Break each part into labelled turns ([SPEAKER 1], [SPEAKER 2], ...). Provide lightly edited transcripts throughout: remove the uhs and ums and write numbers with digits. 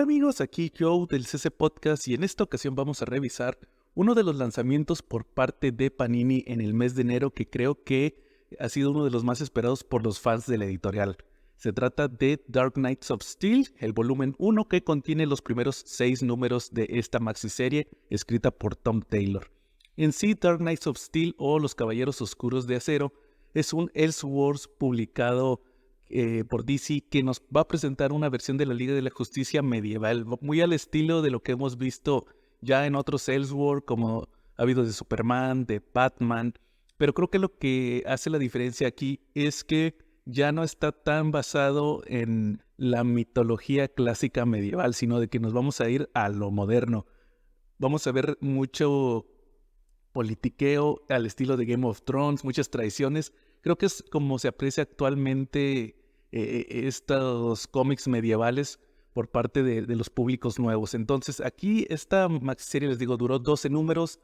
[SPEAKER 1] amigos, aquí Joe del CC Podcast y en esta ocasión vamos a revisar uno de los lanzamientos por parte de Panini en el mes de enero que creo que ha sido uno de los más esperados por los fans de la editorial. Se trata de Dark Knights of Steel, el volumen 1 que contiene los primeros 6 números de esta maxiserie escrita por Tom Taylor. En sí, Dark Knights of Steel o Los Caballeros Oscuros de Acero es un Elseworlds publicado por DC que nos va a presentar una versión de la Liga de la Justicia medieval, muy al estilo de lo que hemos visto ya en otros Elseworlds, como ha habido de Superman, de Batman, pero creo que lo que hace la diferencia aquí es que ya no está tan basado en la mitología clásica medieval, sino de que nos vamos a ir a lo moderno. Vamos a ver mucho politiqueo al estilo de Game of Thrones, muchas traiciones. Creo que es como se aprecia actualmente estos cómics medievales por parte de los públicos nuevos. Entonces aquí esta maxiserie, les digo, duró 12 números.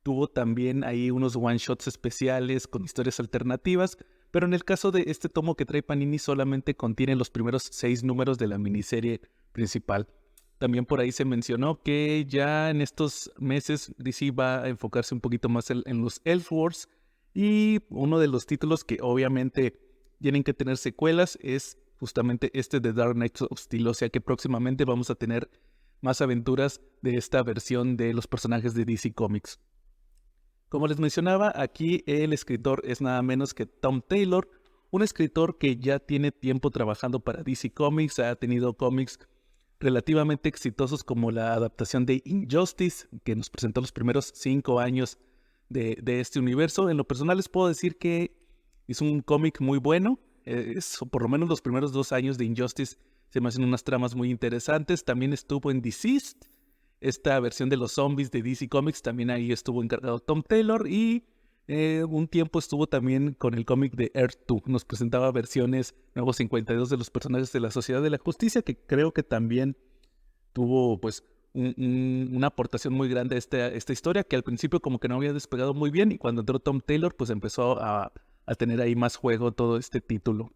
[SPEAKER 1] Tuvo también ahí unos one-shots especiales con historias alternativas, pero en el caso de este tomo que trae Panini solamente contiene los primeros 6 números de la miniserie principal. También por ahí se mencionó que ya en estos meses DC va a enfocarse un poquito más en los Elseworlds y uno de los títulos que obviamente tienen que tener secuelas es justamente este de Dark Knights of Steel, o sea que próximamente vamos a tener más aventuras de esta versión de los personajes de DC Comics. Como les mencionaba, aquí el escritor es nada menos que Tom Taylor, un escritor que ya tiene tiempo trabajando para DC Comics, ha tenido cómics relativamente exitosos como la adaptación de Injustice, que nos presentó los primeros 5 años de este universo. En lo personal les puedo decir que es un cómic muy bueno, por lo menos los primeros 2 años de Injustice se me hacen unas tramas muy interesantes. También estuvo en Deceased, esta versión de los zombies de DC Comics, también ahí estuvo encargado Tom Taylor y un tiempo estuvo también con el cómic de Earth 2. Nos presentaba versiones nuevos 52 de los personajes de la Sociedad de la Justicia, que creo que también tuvo pues una aportación muy grande a esta historia, que al principio como que no había despegado muy bien y cuando entró Tom Taylor pues empezó a tener ahí más juego todo este título.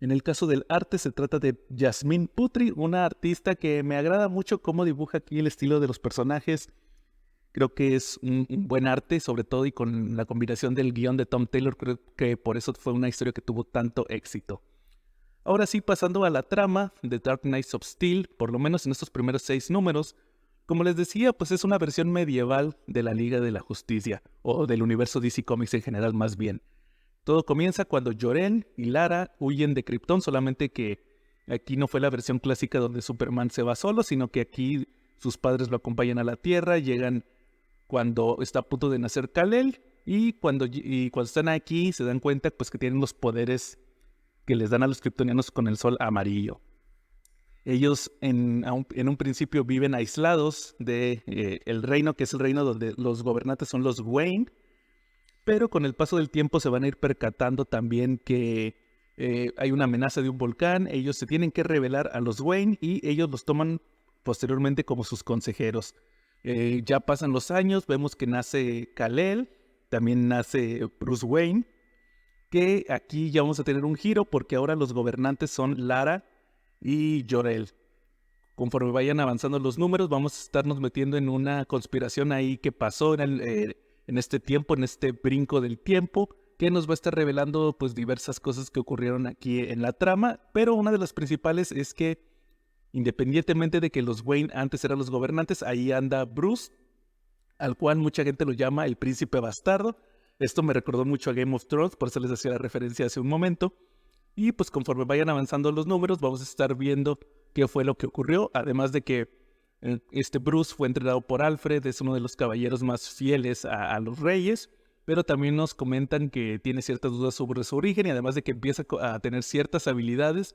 [SPEAKER 1] En el caso del arte se trata de Jasmine Putri, una artista que me agrada mucho cómo dibuja aquí el estilo de los personajes. Creo que es un buen arte, sobre todo y con la combinación del guión de Tom Taylor, creo que por eso fue una historia que tuvo tanto éxito. Ahora sí, pasando a la trama de Dark Knights of Steel, por lo menos en estos primeros 6 números, como les decía, pues es una versión medieval de la Liga de la Justicia, o del universo DC Comics en general más bien. Todo comienza cuando Jor-El y Lara huyen de Krypton, solamente que aquí no fue la versión clásica donde Superman se va solo, sino que aquí sus padres lo acompañan a la Tierra, llegan cuando está a punto de nacer Kal-El y cuando están aquí se dan cuenta pues que tienen los poderes que les dan a los kryptonianos con el sol amarillo. Ellos en un principio viven aislados de el reino, que es el reino donde los gobernantes son los Wayne, pero con el paso del tiempo se van a ir percatando también que hay una amenaza de un volcán. Ellos se tienen que revelar a los Wayne y ellos los toman posteriormente como sus consejeros. Ya pasan los años, vemos que nace Kal-El, también nace Bruce Wayne, que aquí ya vamos a tener un giro porque ahora los gobernantes son Lara y Jor-El. Conforme vayan avanzando los números, vamos a estarnos metiendo en una conspiración ahí que pasó en este tiempo, en este brinco del tiempo, que nos va a estar revelando pues diversas cosas que ocurrieron aquí en la trama, pero una de las principales es que independientemente de que los Wayne antes eran los gobernantes, ahí anda Bruce, al cual mucha gente lo llama el príncipe bastardo. Esto me recordó mucho a Game of Thrones, por eso les hacía la referencia hace un momento. Y pues conforme vayan avanzando los números, vamos a estar viendo qué fue lo que ocurrió. Además de que este Bruce fue entrenado por Alfred, es uno de los caballeros más fieles a los reyes. Pero también nos comentan que tiene ciertas dudas sobre su origen y además de que empieza a tener ciertas habilidades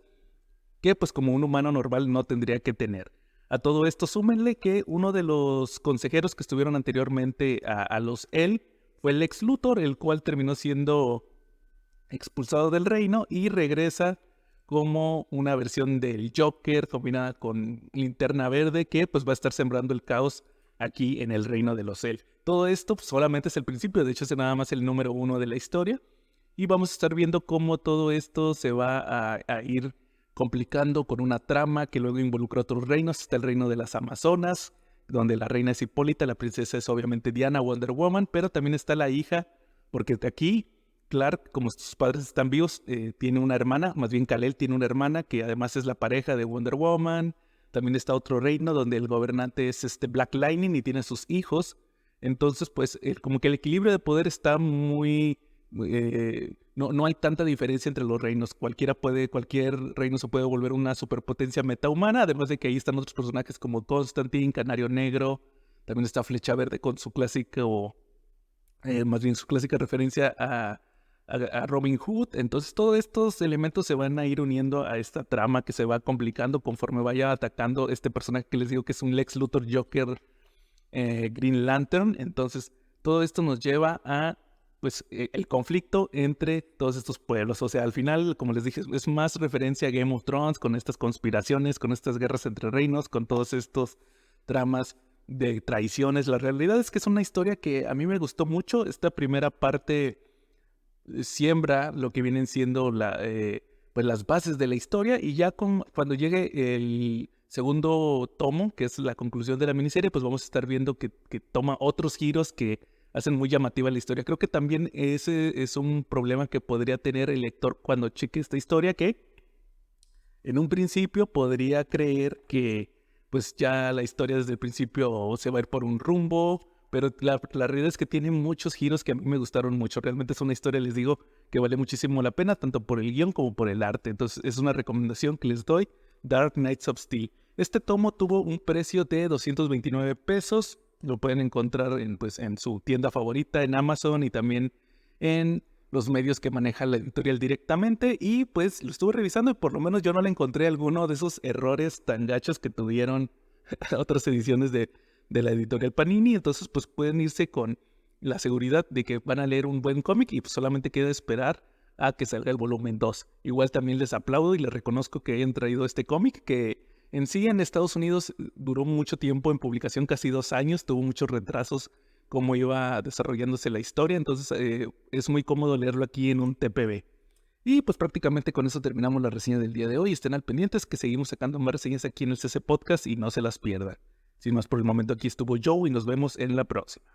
[SPEAKER 1] que pues como un humano normal no tendría que tener. A todo esto súmenle que uno de los consejeros que estuvieron anteriormente a los él fue el Lex Luthor, el cual terminó siendo expulsado del reino y regresa como una versión del Joker combinada con Linterna Verde que pues va a estar sembrando el caos aquí en el reino de los Elf. Todo esto pues, solamente es el principio, de hecho es nada más el número 1 de la historia y vamos a estar viendo cómo todo esto se va a ir complicando con una trama que luego involucra otros reinos. Está el reino de las Amazonas, donde la reina es Hipólita, la princesa es obviamente Diana, Wonder Woman, pero también está la hija, porque aquí Clark, como sus padres están vivos, tiene una hermana, más bien Kal-El tiene una hermana que además es la pareja de Wonder Woman. También está otro reino donde el gobernante es Black Lightning y tiene sus hijos. Entonces, pues, como que el equilibrio de poder está no hay tanta diferencia entre los reinos. Cualquier reino se puede volver una superpotencia metahumana, además de que ahí están otros personajes como Constantine, Canario Negro, también está Flecha Verde con su clásico, más bien su clásica referencia a Robin Hood. Entonces todos estos elementos se van a ir uniendo a esta trama que se va complicando conforme vaya atacando este personaje que les digo que es un Lex Luthor Joker Green Lantern. Entonces todo esto nos lleva a pues el conflicto entre todos estos pueblos. O sea, al final, como les dije, es más referencia a Game of Thrones, con estas conspiraciones, con estas guerras entre reinos, con todos estos tramas de traiciones. La realidad es que es una historia que a mí me gustó mucho. Esta primera parte siembra lo que vienen siendo pues las bases de la historia, y ya cuando llegue el segundo tomo, que es la conclusión de la miniserie, pues vamos a estar viendo que toma otros giros que hacen muy llamativa la historia. Creo que también ese es un problema que podría tener el lector cuando cheque esta historia, que en un principio podría creer que pues ya la historia desde el principio se va a ir por un rumbo, pero la realidad es que tiene muchos giros que a mí me gustaron mucho. Realmente es una historia, les digo, que vale muchísimo la pena, tanto por el guión como por el arte. Entonces es una recomendación que les doy, Dark Knights of Steel. Este tomo tuvo un precio de 229 pesos. Lo pueden encontrar en su tienda favorita, en Amazon, y también en los medios que maneja la editorial directamente. Y pues lo estuve revisando y por lo menos yo no le encontré alguno de esos errores tan gachos que tuvieron otras ediciones de la editorial Panini. Entonces pues pueden irse con la seguridad de que van a leer un buen cómic, y pues solamente queda esperar a que salga el volumen 2. Igual también les aplaudo y les reconozco que hayan traído este cómic, que en sí en Estados Unidos duró mucho tiempo en publicación, casi 2 años, tuvo muchos retrasos como iba desarrollándose la historia. Entonces es muy cómodo leerlo aquí en un TPB. Y pues prácticamente con eso terminamos la reseña del día de hoy. Estén al pendientes que seguimos sacando más reseñas aquí en el CC Podcast y no se las pierdan. Sin más por el momento, aquí estuvo Joe y nos vemos en la próxima.